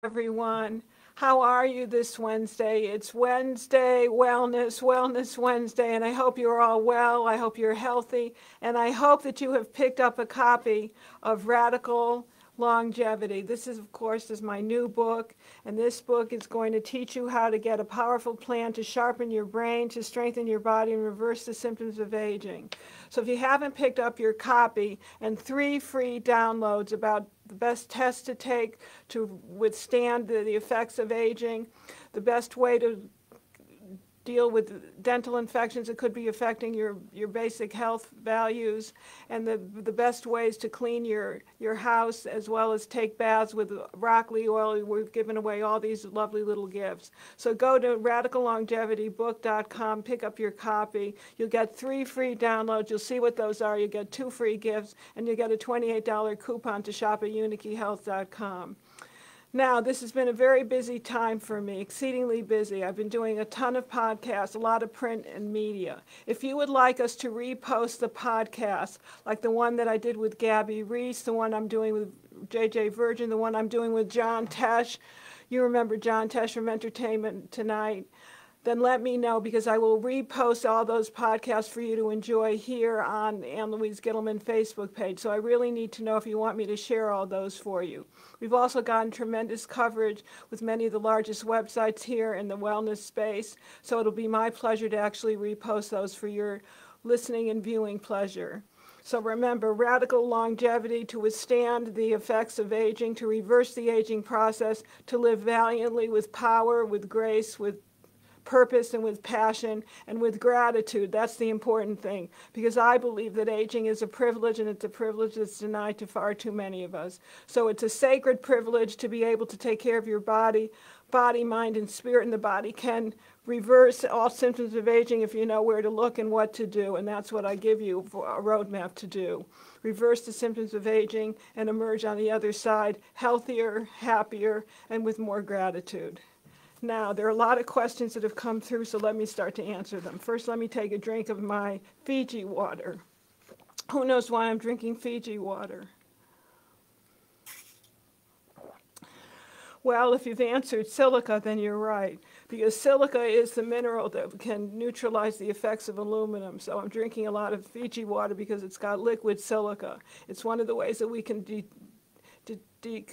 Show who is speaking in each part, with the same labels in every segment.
Speaker 1: everyone. How are you this Wednesday? It's Wednesday, Wellness Wednesday, and I hope you're all well. I hope you're healthy, and I hope that you have picked up a copy of Radical Longevity. This is, of course, my new book, and this book is going to teach you how to get a powerful plan to sharpen your brain, to strengthen your body, and reverse the symptoms of aging. So if you haven't picked up your copy, and 3 free downloads about the best tests to take to withstand the effects of aging, the best way to deal with dental infections that could be affecting your basic health values, and the best ways to clean your house, as well as take baths with broccoli oil. We've given away all these lovely little gifts. So go to RadicalLongevityBook.com, pick up your copy. You'll get 3 free downloads. You'll see what those are. You get 2 free gifts, and you get a $28 coupon to shop at UnityHealth.com. Now, this has been a very busy time for me, exceedingly busy. I've been doing a ton of podcasts, a lot of print and media. If you would like us to repost the podcast, like the one that I did with Gabby Reese, the one I'm doing with JJ Virgin, the one I'm doing with John Tesh, you remember John Tesh from Entertainment Tonight, then let me know, because I will repost all those podcasts for you to enjoy here on the Louise Gittleman Facebook page. So I really need to know if you want me to share all those for you. We've also gotten tremendous coverage with many of the largest websites here in the wellness space. So it'll be my pleasure to actually repost those for your listening and viewing pleasure. So remember, Radical Longevity, to withstand the effects of aging, to reverse the aging process, to live valiantly with power, with grace, with purpose, and with passion, and with gratitude. That's the important thing, because I believe that aging is a privilege, and it's a privilege that's denied to far too many of us. So it's a sacred privilege to be able to take care of your body, mind, and spirit, and the body can reverse all symptoms of aging if you know where to look and what to do, and that's what I give you for a roadmap to do. Reverse the symptoms of aging and emerge on the other side healthier, happier, and with more gratitude. Now, there are a lot of questions that have come through, so let me start to answer them. First, let me take a drink of my Fiji water. Who knows why I'm drinking Fiji water? Well, if you've answered silica, then you're right, because silica is the mineral that can neutralize the effects of aluminum. So I'm drinking a lot of Fiji water because it's got liquid silica. It's one of the ways that we can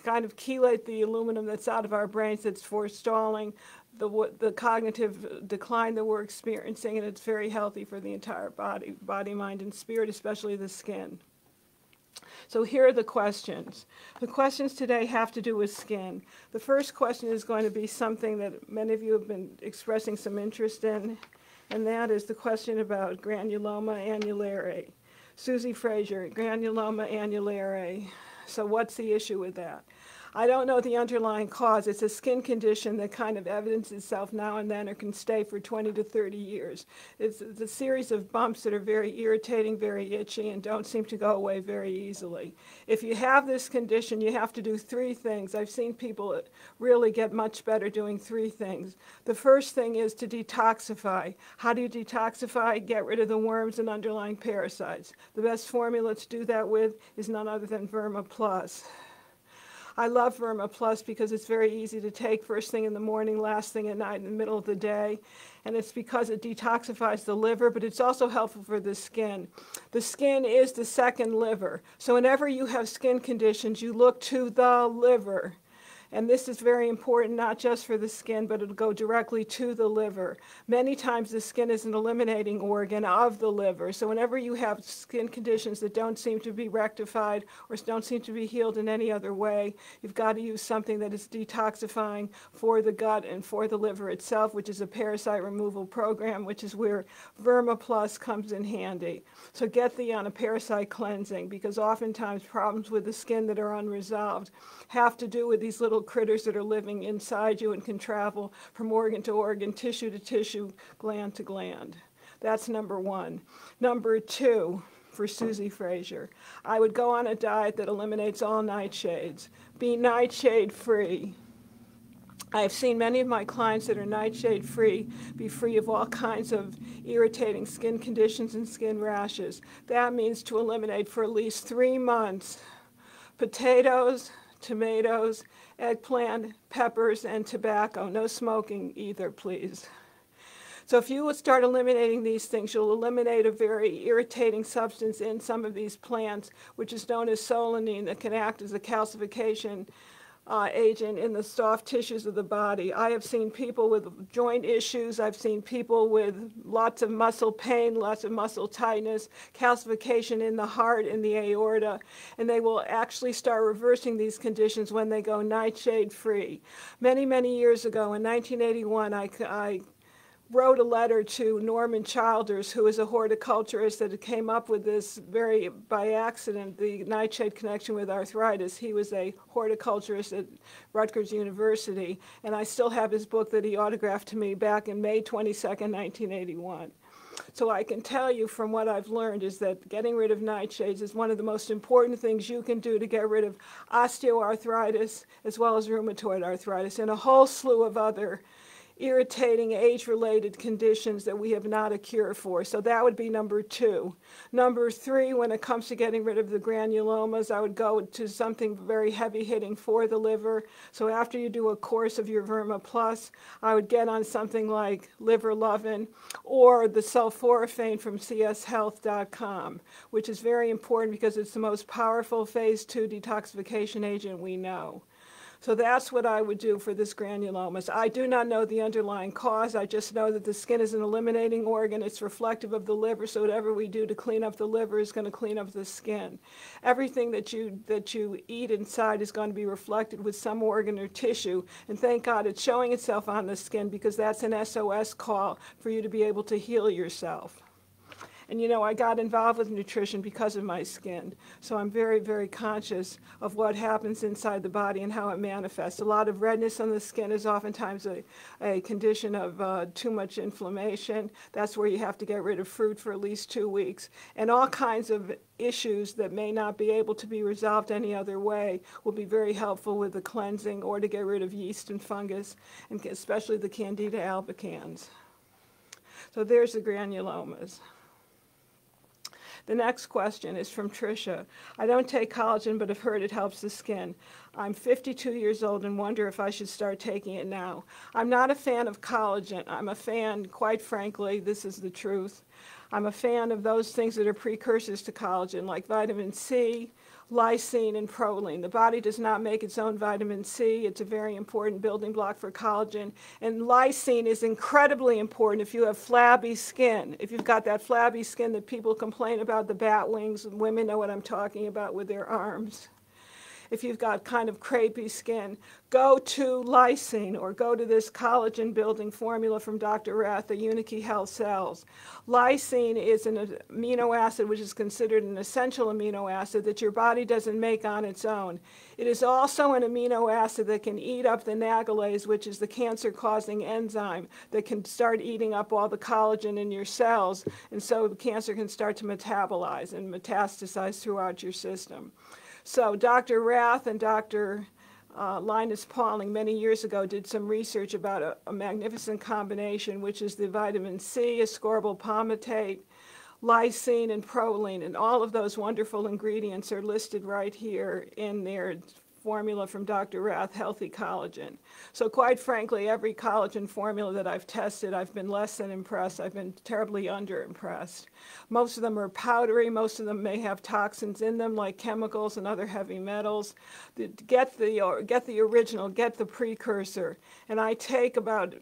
Speaker 1: kind of chelate the aluminum that's out of our brains, that's forestalling the cognitive decline that we're experiencing, and it's very healthy for the entire body, mind, and spirit, especially the skin. So here are the questions. The questions today have to do with skin. The first question is going to be something that many of you have been expressing some interest in, and that is the question about granuloma annulare. Susie Frazier, granuloma annulare. So what's the issue with that? I don't know the underlying cause. It's a skin condition that kind of evidences itself now and then, or can stay for 20 to 30 years. It's a series of bumps that are very irritating, very itchy, and don't seem to go away very easily. If you have this condition, you have to do 3 things. I've seen people really get much better doing 3 things. The first thing is to detoxify. How do you detoxify? Get rid of the worms and underlying parasites. The best formula to do that with is none other than Verma Plus. I love Verma Plus because it's very easy to take first thing in the morning, last thing at night, in the middle of the day. And it's because it detoxifies the liver, but it's also helpful for the skin. The skin is the second liver. So whenever you have skin conditions, you look to the liver. And this is very important, not just for the skin, but it'll go directly to the liver. Many times the skin is an eliminating organ of the liver. So whenever you have skin conditions that don't seem to be rectified or don't seem to be healed in any other way, you've got to use something that is detoxifying for the gut and for the liver itself, which is a parasite removal program, which is where Verma Plus comes in handy. So get thee on a parasite cleansing, because oftentimes problems with the skin that are unresolved have to do with these little critters that are living inside you and can travel from organ to organ, tissue to tissue, gland to gland. That's number 1. Number 2, for Susie Frazier, I would go on a diet that eliminates all nightshades. Be nightshade free. I've seen many of my clients that are nightshade free be free of all kinds of irritating skin conditions and skin rashes. That means to eliminate for at least 3 months potatoes, tomatoes, eggplant, peppers, and tobacco. No smoking either, please. So if you will start eliminating these things, you'll eliminate a very irritating substance in some of these plants, which is known as solanine, that can act as a calcification agent in the soft tissues of the body. I have seen people with joint issues. I've seen people with lots of muscle pain, lots of muscle tightness, calcification in the heart, in the aorta, and they will actually start reversing these conditions when they go nightshade free. Many, many years ago, in 1981, I wrote a letter to Norman Childers, who is a horticulturist that came up with this very by accident, the nightshade connection with arthritis. He was a horticulturist at Rutgers University, and I still have his book that he autographed to me back in May 22nd, 1981. So I can tell you from what I've learned is that getting rid of nightshades is one of the most important things you can do to get rid of osteoarthritis as well as rheumatoid arthritis and a whole slew of other irritating age-related conditions that we have not a cure for. So that would be number 2. Number 3, when it comes to getting rid of the granulomas, I would go to something very heavy-hitting for the liver. So after you do a course of your Verma Plus, I would get on something like Liver Lovin' or the sulforaphane from cshealth.com, which is very important because it's the most powerful phase 2 detoxification agent we know. So that's what I would do for this granulomas. I do not know the underlying cause. I just know that the skin is an eliminating organ. It's reflective of the liver, so whatever we do to clean up the liver is going to clean up the skin. Everything that you eat inside is going to be reflected with some organ or tissue, and thank God it's showing itself on the skin because that's an SOS call for you to be able to heal yourself. And you know, I got involved with nutrition because of my skin. So I'm very, very conscious of what happens inside the body and how it manifests. A lot of redness on the skin is oftentimes a condition of too much inflammation. That's where you have to get rid of fruit for at least 2 weeks. And all kinds of issues that may not be able to be resolved any other way will be very helpful with the cleansing or to get rid of yeast and fungus, and especially the Candida albicans. So there's the granulomas. The next question is from Tricia. I don't take collagen, but have heard it helps the skin. I'm 52 years old and wonder if I should start taking it now. I'm not a fan of collagen. I'm a fan, quite frankly, this is the truth. I'm a fan of those things that are precursors to collagen, like vitamin C, lysine, and proline. The body does not make its own vitamin C. It's a very important building block for collagen. And lysine is incredibly important if you have flabby skin. If you've got that flabby skin that people complain about, the bat wings, women know what I'm talking about with their arms. If you've got kind of crepey skin, go to lysine or go to this collagen building formula from Dr. Rath, the Unique Health Cells. Lysine is an amino acid which is considered an essential amino acid that your body doesn't make on its own. It is also an amino acid that can eat up the nagalase, which is the cancer-causing enzyme that can start eating up all the collagen in your cells, and so the cancer can start to metabolize and metastasize throughout your system. So Dr. Rath and Dr. Linus Pauling many years ago did some research about a magnificent combination, which is the vitamin C, ascorbyl palmitate, lysine, and proline. And all of those wonderful ingredients are listed right here in their formula from Dr. Rath, Healthy Collagen. So quite frankly, every collagen formula that I've tested, I've been less than impressed. I've been terribly underimpressed. Most of them are powdery. Most of them may have toxins in them, like chemicals and other heavy metals. Get the original, get the precursor. And I take about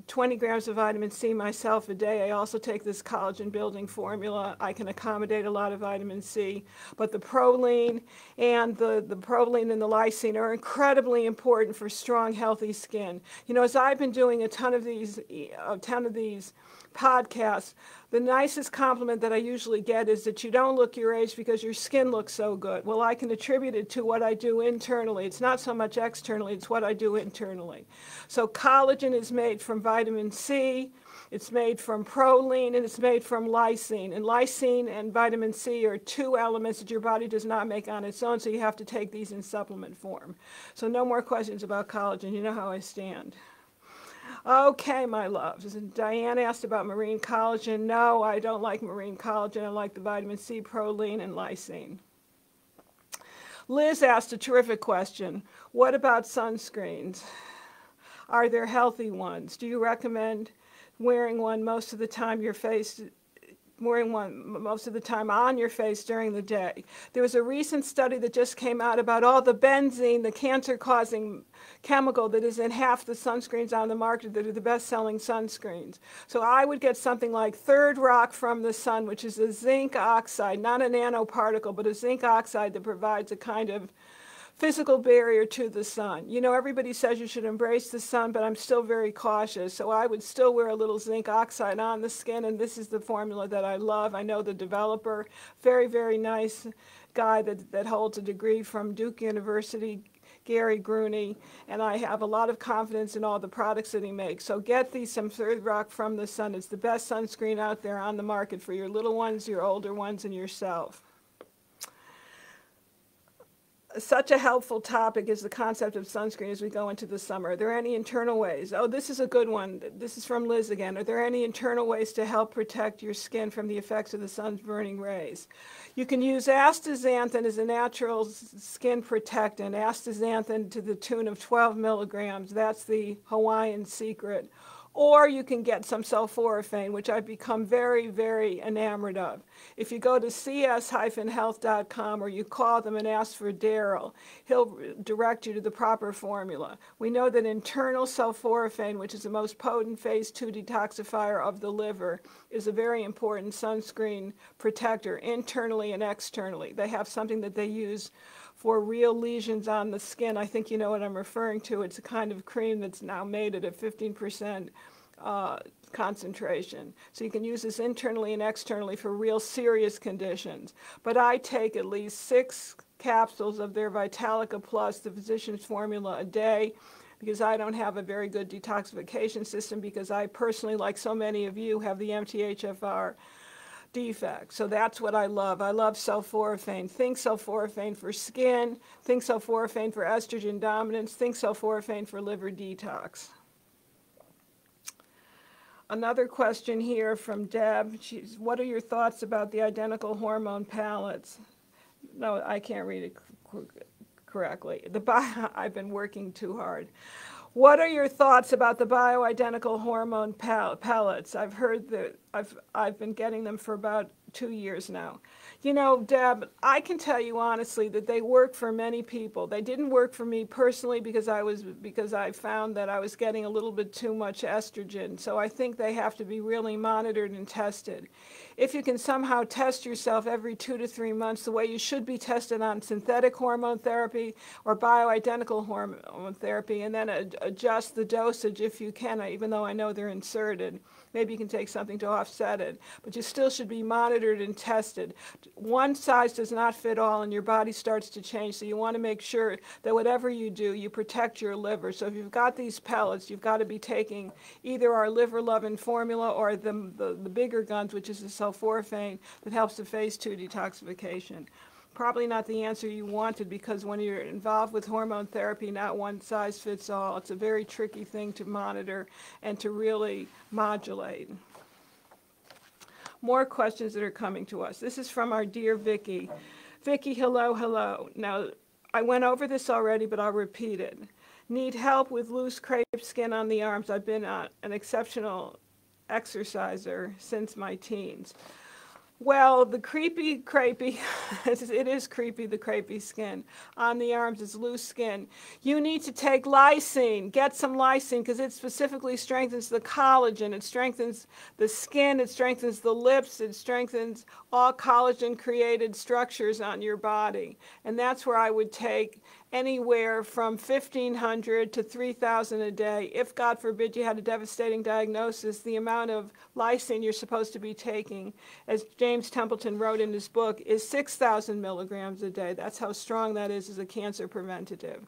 Speaker 1: 20 grams of vitamin C myself a day. I also take this collagen building formula. I can accommodate a lot of vitamin C, but the proline and the proline and the lysine are incredibly important for strong, healthy skin. You know, as I've been doing a ton of these podcasts, the nicest compliment that I usually get is that you don't look your age because your skin looks so good. Well, I can attribute it to what I do internally. It's not so much externally, it's what I do internally. So collagen is made from vitamin C, it's made from proline, and it's made from lysine. And lysine and vitamin C are two elements that your body does not make on its own, so you have to take these in supplement form. So no more questions about collagen. You know how I stand. Okay, my loves. Diane asked about marine collagen. No, I don't like marine collagen. I like the vitamin C, proline, and lysine. Liz asked a terrific question. What about sunscreens? Are there healthy ones? Do you recommend wearing one most of the time on your face during the day? There was a recent study that just came out about all the benzene, the cancer-causing chemical that is in half the sunscreens on the market that are the best-selling sunscreens. So I would get something like Third Rock from the Sun, which is a zinc oxide, not a nanoparticle, but a zinc oxide that provides a kind of physical barrier to the sun. You know, everybody says you should embrace the sun, but I'm still very cautious. So I would still wear a little zinc oxide on the skin, and this is the formula that I love. I know the developer, very, very nice guy that holds a degree from Duke University, Gary Gruney, and I have a lot of confidence in all the products that he makes. So get these some Third Rock from the Sun. It's the best sunscreen out there on the market for your little ones, your older ones, and yourself. Such a helpful topic is the concept of sunscreen as we go into the summer. Are there any internal ways? Oh, this is a good one. This is from Liz again. Are there any internal ways to help protect your skin from the effects of the sun's burning rays? You can use astaxanthin as a natural skin protectant. Astaxanthin to the tune of 12 milligrams. That's the Hawaiian secret. Or you can get some sulforaphane, which I've become very, very enamored of. If you go to cs-health.com or you call them and ask for Daryl, he'll direct you to the proper formula. We know that internal sulforaphane, which is the most potent phase 2 detoxifier of the liver, is a very important sunscreen protector internally and externally. They have something that they use for real lesions on the skin. I think you know what I'm referring to. It's a kind of cream that's now made at a 15% concentration. So you can use this internally and externally for real serious conditions. But I take at least 6 capsules of their Vitalica Plus, the physician's formula, a day, because I don't have a very good detoxification system, because I personally, like so many of you, have the MTHFR defect. So that's what I love. I love sulforaphane. Think sulforaphane for skin. Think sulforaphane for estrogen dominance. Think sulforaphane for liver detox. Another question here from Deb. What are your thoughts about the identical hormone pellets? No, I can't read it correctly. I've been working too hard. What are your thoughts about the bioidentical hormone pellets? I've heard that I've been getting them for about 2 years now. You know, Deb, I can tell you honestly that they work for many people. They didn't work for me personally because I found that I was getting a little bit too much estrogen. So I think they have to be really monitored and tested. If you can somehow test yourself every 2 to 3 months the way you should be tested on synthetic hormone therapy or bioidentical hormone therapy, and then adjust the dosage if you can, even though I know they're inserted. Maybe you can take something to offset it, but you still should be monitored and tested. One size does not fit all, and your body starts to change, so you want to make sure that whatever you do, you protect your liver. So if you've got these pellets, you've got to be taking either our liver loving formula or the bigger guns, which is the sulforaphane that helps the phase 2 detoxification. Probably not the answer you wanted, because when you're involved with hormone therapy, not one size fits all. It's a very tricky thing to monitor and to really modulate. More questions that are coming to us. This is from our dear Vicki. Vicki, hello. Now, I went over this already, but I'll repeat it. Need help with loose crepe skin on the arms. I've been an exceptional exerciser since my teens. Well, the crepey, it is creepy, the crepey skin on the arms is loose skin. You need to take Lysine. Get some Lysine, because it specifically strengthens the collagen. It strengthens the skin. It strengthens the lips. It strengthens all collagen-created structures on your body. And that's where I would take anywhere from 1,500 to 3,000 a day. If, God forbid, you had a devastating diagnosis, the amount of Lysine you're supposed to be taking, as James Templeton wrote in his book, is 6,000 milligrams a day. That's how strong that is as a cancer preventative.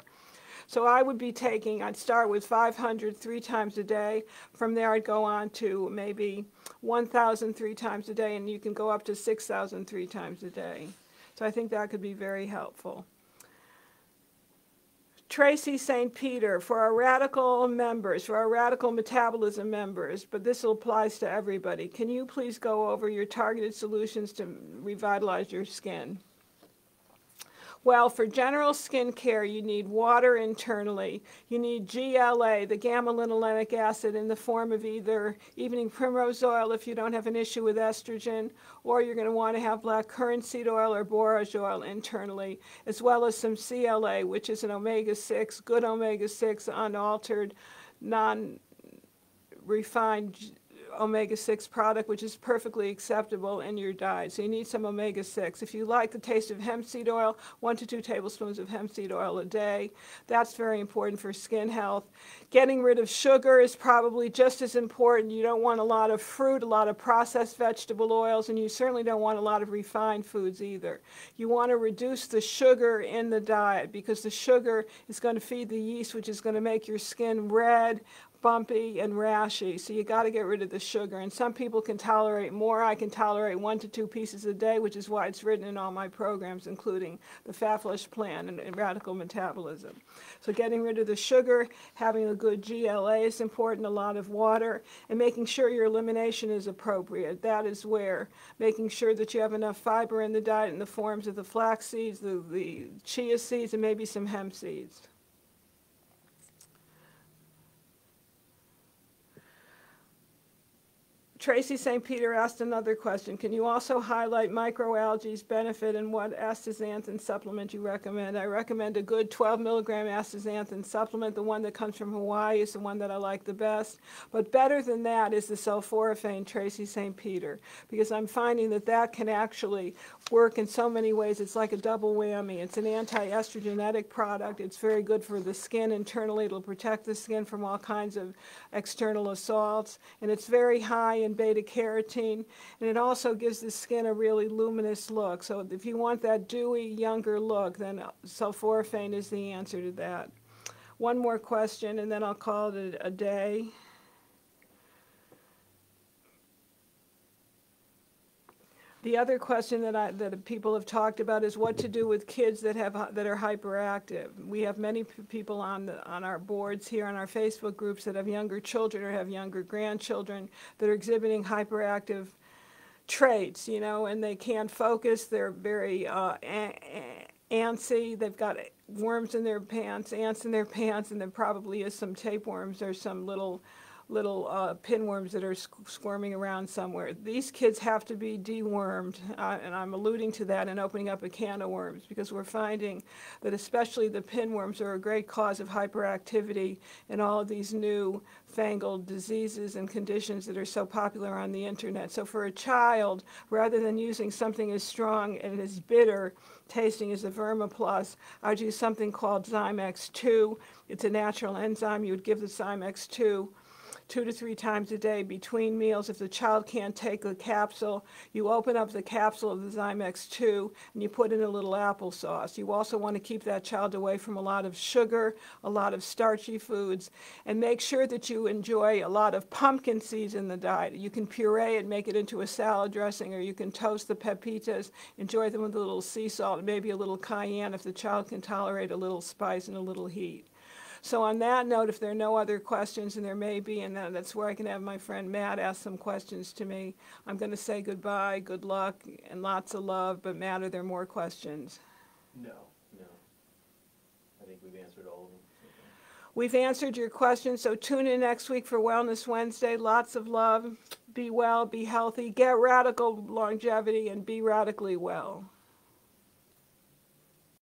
Speaker 1: So I would be taking, I'd start with 500 3 times a day. From there, I'd go on to maybe 1,000 3 times a day, and you can go up to 6,000 3 times a day. So I think that could be very helpful. Tracy St. Peter, for our radical members, for our radical metabolism members, but this applies to everybody, can you please go over your targeted solutions to revitalize your skin? Well, for general skin care, you need water internally. You need GLA, the gamma-linolenic acid, in the form of either evening primrose oil if you don't have an issue with estrogen, or you're going to want to have black currant seed oil or borage oil internally, as well as some CLA, which is an omega-6, good omega-6, unaltered, non-refined omega-6 product, which is perfectly acceptable in your diet. So you need some omega-6. If you like the taste of hemp seed oil, 1 to 2 tablespoons of hemp seed oil a day. That's very important for skin health. Getting rid of sugar is probably just as important. You don't want a lot of fruit, a lot of processed vegetable oils, and you certainly don't want a lot of refined foods either. You want to reduce the sugar in the diet because the sugar is going to feed the yeast, which is going to make your skin red, bumpy, and rashy. So you got to get rid of the sugar. And some people can tolerate more. I can tolerate 1 to 2 pieces a day, which is why it's written in all my programs, including the Fat Flush Plan and Radical Metabolism. So getting rid of the sugar, having a good GLA is important, a lot of water, and making sure your elimination is appropriate. That is where making sure that you have enough fiber in the diet in the forms of the flax seeds, the chia seeds, and maybe some hemp seeds. Tracy St. Peter asked another question. Can you also highlight microalgae's benefit and what astaxanthin supplement you recommend? I recommend a good 12 milligram astaxanthin supplement. The one that comes from Hawaii is the one that I like the best. But better than that is the sulforaphane Tracy St. Peter, because I'm finding that that can actually work in so many ways. It's like a double whammy. It's an anti-estrogenic product. It's very good for the skin internally. It'll protect the skin from all kinds of external assaults. And it's very high in beta-carotene, and it also gives the skin a really luminous look. So if you want that dewy, younger look, then sulforaphane is the answer to that. One more question, and then I'll call it a day. The other question that people have talked about is what to do with kids that are hyperactive. We have many people on our boards here, on our Facebook groups, that have younger children or have younger grandchildren that are exhibiting hyperactive traits, you know, and they can't focus. They're very antsy. They've got worms in their pants, ants in their pants, and there probably is some tapeworms or some little pinworms that are squirming around somewhere. These kids have to be dewormed, and I'm alluding to that and opening up a can of worms, because we're finding that especially the pinworms are a great cause of hyperactivity in all of these new fangled diseases and conditions that are so popular on the internet. So for a child, rather than using something as strong and as bitter tasting as the Vermiplus, I'd use something called Zymex-2. It's a natural enzyme. You would give the Zymex-2 2 to 3 times a day between meals. If the child can't take the capsule, you open up the capsule of the Zymex-2 and you put in a little applesauce. You also want to keep that child away from a lot of sugar, a lot of starchy foods, and make sure that you enjoy a lot of pumpkin seeds in the diet. You can puree it, make it into a salad dressing, or you can toast the pepitas, enjoy them with a little sea salt and maybe a little cayenne if the child can tolerate a little spice and a little heat. So on that note, if there are no other questions, and there may be, and that's where I can have my friend Matt ask some questions to me, I'm going to say goodbye, good luck, and lots of love. But Matt, are there more questions?
Speaker 2: No. I think we've answered all of them.
Speaker 1: We've answered your questions, so tune in next week for Wellness Wednesday. Lots of love. Be well, be healthy, get radical longevity, and be radically well.